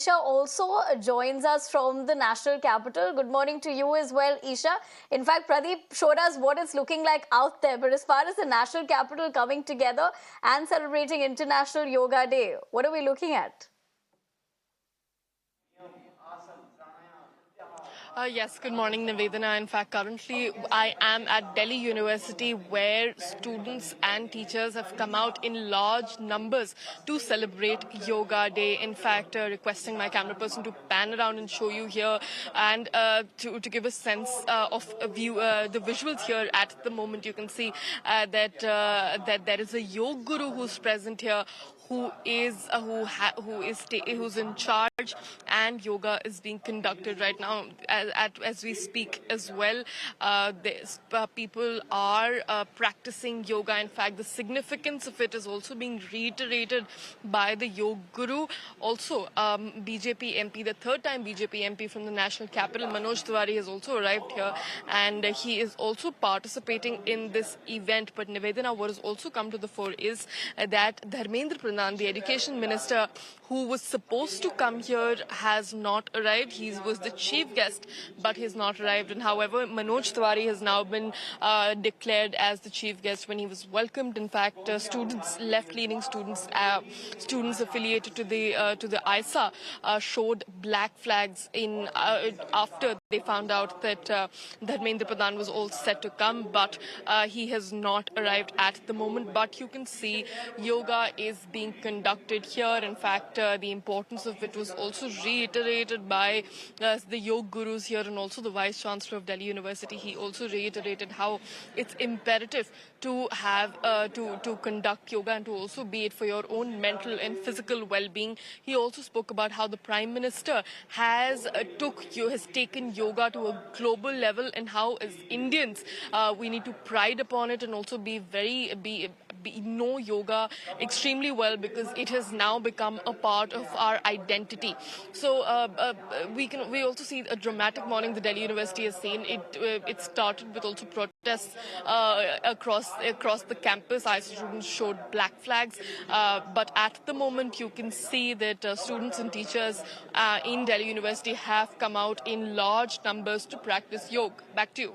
Isha also joins us from the national capital. Good morning to you as well, Isha. In fact, Pradeep showed us what it's looking like out there. But as far as the national capital coming together and celebrating International Yoga Day, what are we looking at? Yes, good morning, Nivedana. In fact, currently I am at Delhi University where students and teachers have come out in large numbers to celebrate Yoga Day. In fact, requesting my camera person to pan around and show you here and to give a sense of a view, the visuals here at the moment. You can see that there is a yoga guru who's present here who's in charge, and yoga is being conducted right now as we speak as well. People are practicing yoga. In fact, the significance of it is also being reiterated by the yoga guru. Also, BJP MP, the third time BJP MP from the national capital, Manoj Tiwari, has also arrived here, and he is also participating in this event. But Nivedana, what has also come to the fore is that Dharmendra Pradhan, the education minister, who was supposed to come here, has not arrived. He was the chief guest, but he's not arrived. And however, Manoj Tiwari has now been declared as the chief guest when he was welcomed. In fact, students, left-leaning students affiliated to the ISA, showed black flags in after they found out that Dharmendra Pradhan was all set to come, but he has not arrived at the moment. But you can see yoga is being conducted here. In fact, the importance of it was also reiterated by the yoga gurus here, and also the Vice Chancellor of Delhi University. He also reiterated how it's imperative to have to conduct yoga and to also be it for your own mental and physical well-being. He also spoke about how the Prime Minister has taken yoga to a global level, and how as Indians we need to pride upon it and also know yoga extremely well, because it has now become a part of our identity. So we also see a dramatic morning the Delhi University has seen. It started with also protests across the campus. ISA students showed black flags, but at the moment you can see that students and teachers in Delhi University have come out in large numbers to practice yoga. Back to you.